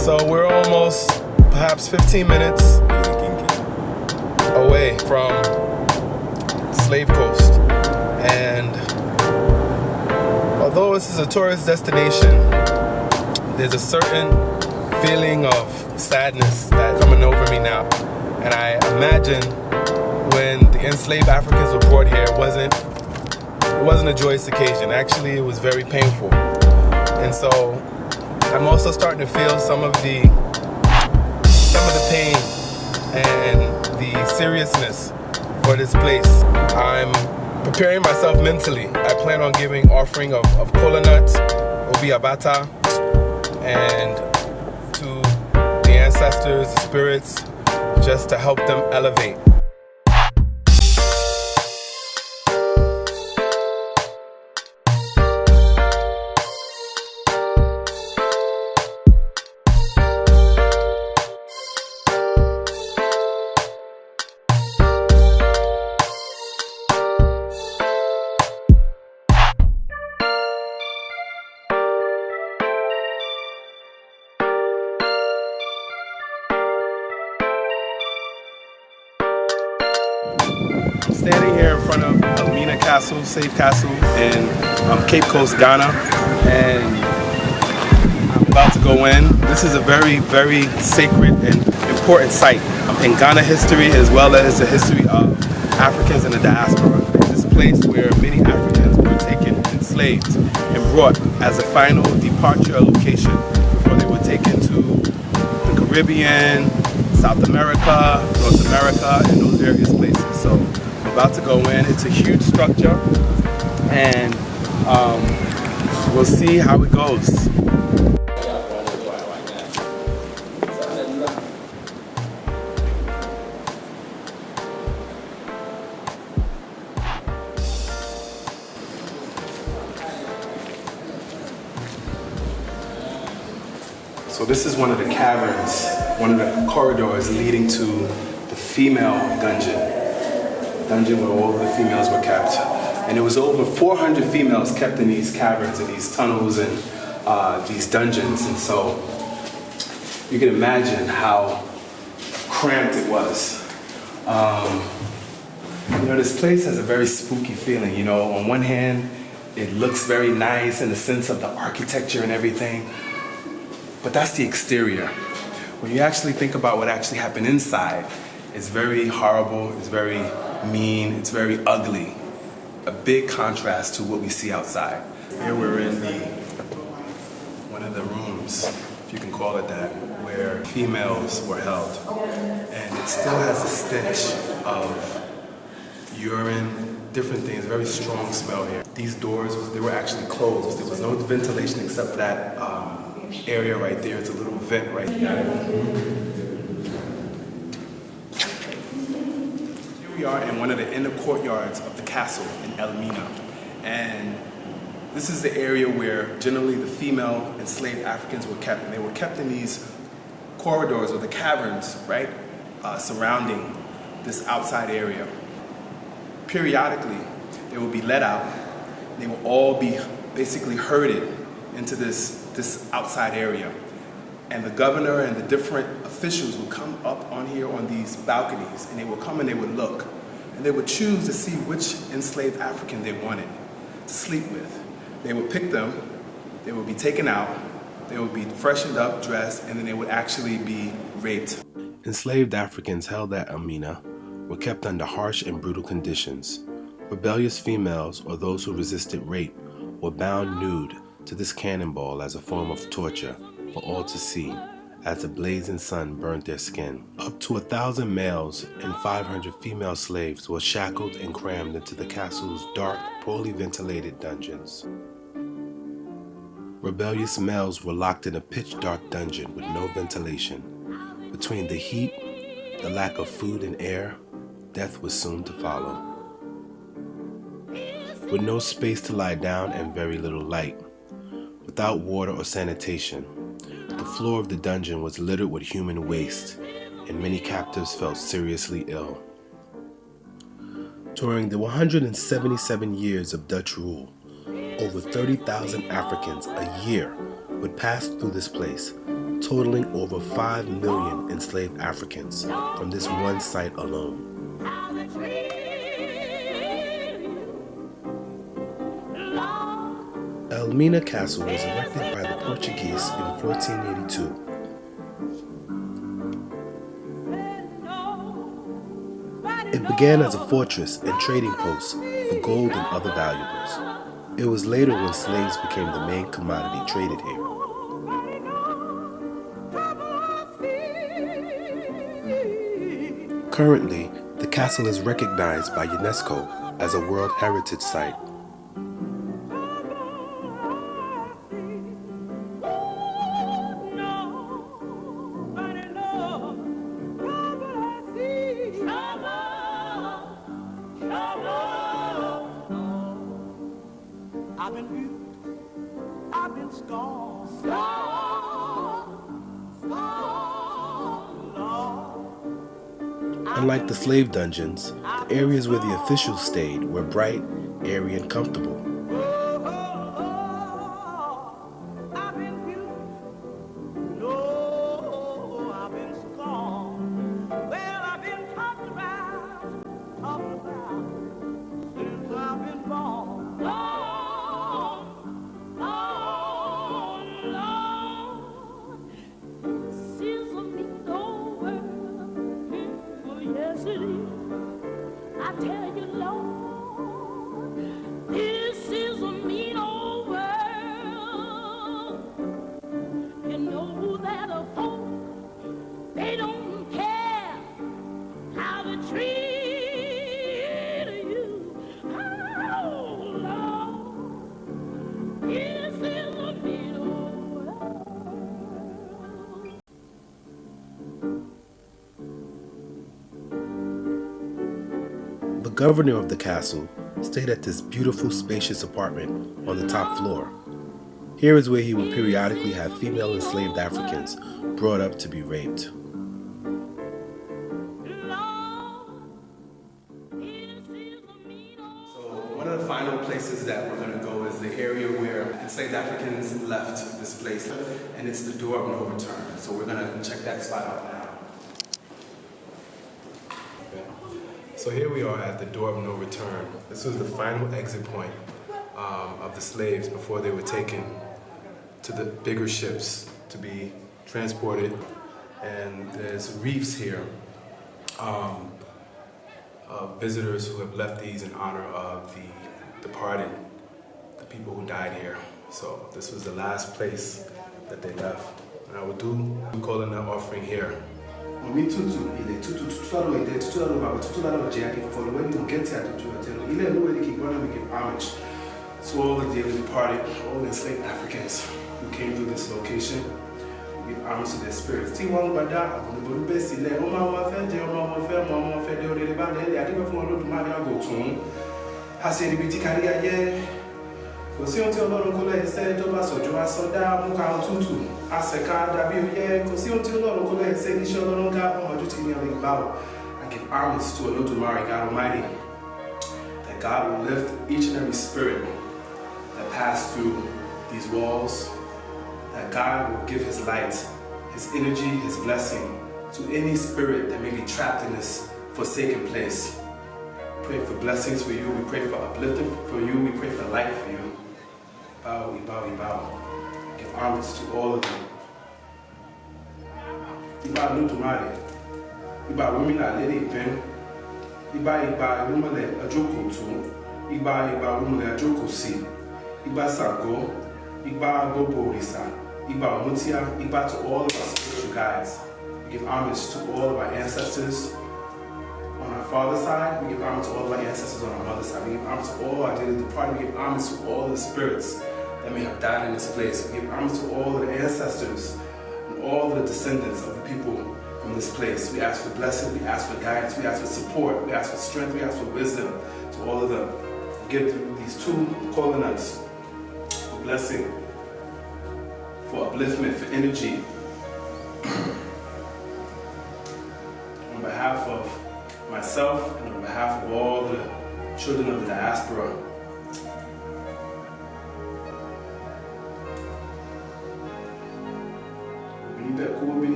So we're almost perhaps 15 minutes away from Slave Coast. And although this is a tourist destination, there's a certain feeling of sadness that's coming over me now. And I imagine when the enslaved Africans were brought here, it wasn't a joyous occasion. Actually, it was very painful. And so I'm also starting to feel some of the pain and the seriousness for this place. I'm preparing myself mentally. I plan on giving offering of kola nuts, obi abata, and to the ancestors, the spirits, just to help them elevate. Standing here in front of Elmina Slave Castle in Cape Coast, Ghana, and I'm about to go in. This is a very, very sacred and important site in Ghana history, as well as the history of Africans in the diaspora. It's this place where many Africans were taken enslaved and brought as a final departure location before they were taken to the Caribbean, South America, North America, and those various places. So I'm about to go in. It's a huge structure, and we'll see how it goes. So this is one of the caverns, one of the corridors leading to the female dungeon where all the females were kept. And there was over 400 females kept in these caverns and these tunnels and these dungeons. And so you can imagine how cramped it was. You know, this place has a very spooky feeling. You know, on one hand, it looks very nice in the sense of the architecture and everything, but that's the exterior. When you actually think about what actually happened inside, it's very horrible, it's very mean, it's very ugly. A big contrast to what we see outside. Here we're in one of the rooms, if you can call it that, where females were held. And it still has a stench of urine, different things, very strong smell here. These doors, they were actually closed. There was no ventilation except for that area right there. It's a little vent right there. Here we are in one of the inner courtyards of the castle in Elmina. And this is the area where generally the female enslaved Africans were kept. And they were kept in these corridors or the caverns, right, surrounding this outside area. Periodically, they would be let out. They would all be basically herded into this outside area. And the governor and the different officials would come up on here on these balconies, and they would come and they would look. And they would choose to see which enslaved African they wanted to sleep with. They would pick them, they would be taken out, they would be freshened up, dressed, and then they would actually be raped. Enslaved Africans held at Elmina were kept under harsh and brutal conditions. Rebellious females or those who resisted rape were bound nude to this cannonball as a form of torture for all to see as the blazing sun burnt their skin. Up to 1,000 males and 500 female slaves were shackled and crammed into the castle's dark, poorly ventilated dungeons. Rebellious males were locked in a pitch-dark dungeon with no ventilation. Between the heat, the lack of food and air, death was soon to follow. With no space to lie down and very little light, without water or sanitation, the floor of the dungeon was littered with human waste, and many captives felt seriously ill. During the 177 years of Dutch rule, over 30,000 Africans a year would pass through this place, totaling over 5 million enslaved Africans from this one site alone. Elmina Castle was erected by the Portuguese in 1482. It began as a fortress and trading post for gold and other valuables. It was later when slaves became the main commodity traded here. Currently, the castle is recognized by UNESCO as a World Heritage Site. I've been beaut, I've been scorned, Unlike the slave dungeons, the areas where the officials stayed were bright, airy, and comfortable. I've been beaut, no, I've been scorned. Well, I've been talked about, since I've been born. I tell you, Lord, this is a mean old world. You know that a folk, they don't care how to treat you. Oh, Lord, this is a mean old world. The governor of the castle stayed at this beautiful, spacious apartment on the top floor. Here is where he would periodically have female enslaved Africans brought up to be raped. So one of the final places that we're going to go is the area where enslaved Africans left this place, and it's the door of no return. So we're going to check that spot out now. So here we are at the door of no return. This was the final exit point of the slaves before they were taken to the bigger ships to be transported. And there's reefs here of visitors who have left these in honor of the departed, the people who died here. So this was the last place that they left. And I would do calling an offering here. Omi tutu, il est tout à l'heure, tout à l'heure, tout à l'heure, Jackie, for the way you get here to tell you, il est keep running, we give homage to all the dearly departed, all the enslaved Africans who came through this location. We give homage to their spirits. Ti wọn gbada, àgbọ̀nbọ̀n bẹ́ẹ̀ sílẹ̀, ọmọ wọn fẹ́ jẹ, ọmọ wọn fẹ́ dé orí bá dé, àdébẹ̀ fún Olódùmarè àgò tún. A ṣe ibi tí kárí ayé. Kò sí ohun tí Ọlọ́run kó lẹ́yìn sẹ́ni tó bá sọ̀jọ́ wá sọ́dá mú ká tútù. Àṣẹ̀ká dàbí oyè, kò sí ohun tí Ọlọ́run kó lẹ́yìn sẹ́ni iṣẹ́ Ọlọ́run ká ọmọdún tí ní ọ̀rẹ́ ìbáwò. I give homage to Olódùmarè, God Almighty, that God will lift each and every spirit that passed through these walls, that God will give His light, His energy, His blessing to any spirit that may be trapped in this forsaken place. We pray for blessings for you, we pray for uplifting for you, we pray for life for you. Bow, we bow, we bow. Give homage to all of you. Iba Olódùmarè, Iba Womila Lady Pen, Iba Womile Ajoko Tu, Iba Womile Ajoko Si, Iba Sango, Iba Bobo Risa, Iba Mutia, Iba to all of our spiritual guides. We give homage to all of our ancestors on our father's side. We give homage to all of our ancestors on our mother's side. We give homage to all our dearly departed. We give homage to all the spirits that may have died in this place. We give homage to all of the ancestors and all the descendants of the people from this place. We ask for blessing, we ask for guidance, we ask for support, we ask for strength, we ask for wisdom to all of them. We give these two coconuts for blessing, for upliftment, for energy. On behalf of myself and on behalf of all the children of the diaspora,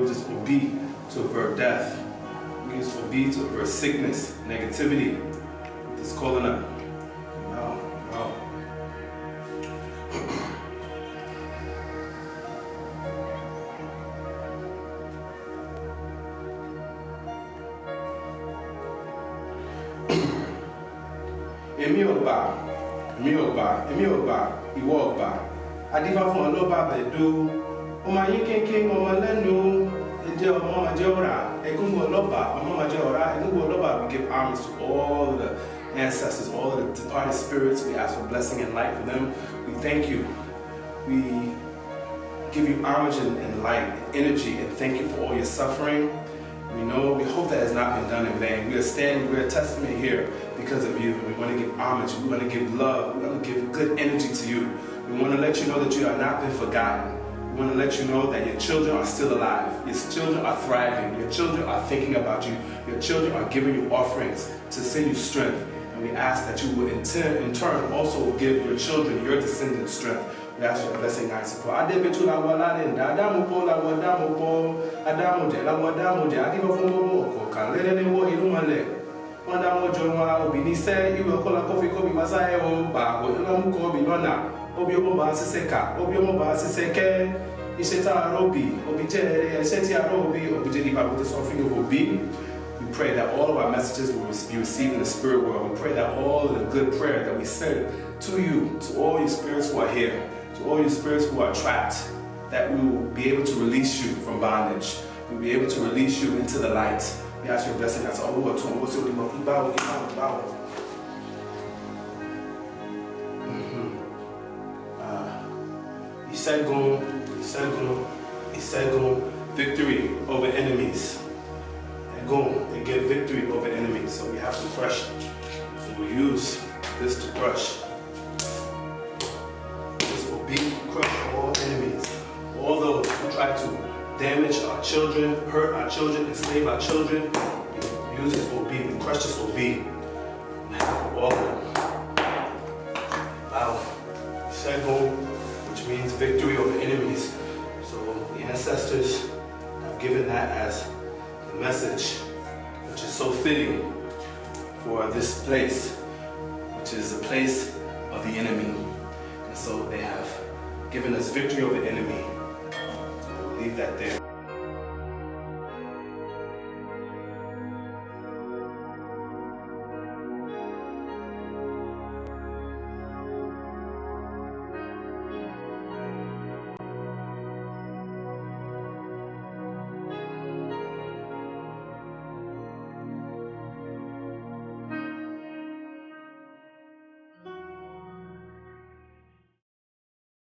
just obey to avert death. We just obey to avert sickness, negativity. Just calling up. Wow, wow. Èmi ọba, ìwọ ọba, adífá fún ọlọ́ba bẹ̀dó, ọmọ ayé kéńké ọmọ lẹ́nu, ẹjẹ́ ọmọ ọjẹ́ ọ̀rá, ẹgúngbọ̀ ọlọ́ba, ọmọ ọjẹ́ ọ̀rá, ẹgúngbọ̀ ọlọ́ba. We give homage to all the ancestors, all the departed spirits. We ask for blessing and light for them. We thank you. We give you homage and light, energy, and thank you for all your suffering. We hope that has not been done in vain. We're a testament here because of you. We want to give homage, we want to give love, we want to give good energy to you. We want to let you know that you have not been forgotten. We want to let you know that your children are still alive. Your children are thriving. Your children are thinking about you. Your children are giving you offerings to send you strength. And we ask that you will in turn also give your children, your descendants, strength. We ask for your blessing and support. Adebetula walade Adamu po la wadamu po Adamu je la wadamu je adiba fomo oko kalele ne wo ilumale wadamu jonwa obinise iwe kola kofi kobi masae o ba ko ilamu ko bi lona obi omo ba siseka obi omo ba siseke iseta robi obi je eseti arobi obi je diba with the suffering of obi. We pray that all of our messages will be received in the spirit world. We pray that all of the good prayer that we send to you, to all your spirits who are here, to all your spirits who are trapped, that we will be able to release you from bondage. We'll be able to release you into the light. We ask your blessing. That's all we want to Isagon, victory over enemies. And get victory over enemies. So we have to crush. So we use this to crush. This will crush all enemies. All those who try to damage our children, hurt our children, enslave our children. We use this OB. We crush this OB. All of them. Wow. Isagon, which means victory over enemies. So the ancestors have given that as the message, which is so fitting for this place, which is the place of the enemy. And so they have given us victory over the enemy. So we'll leave that there.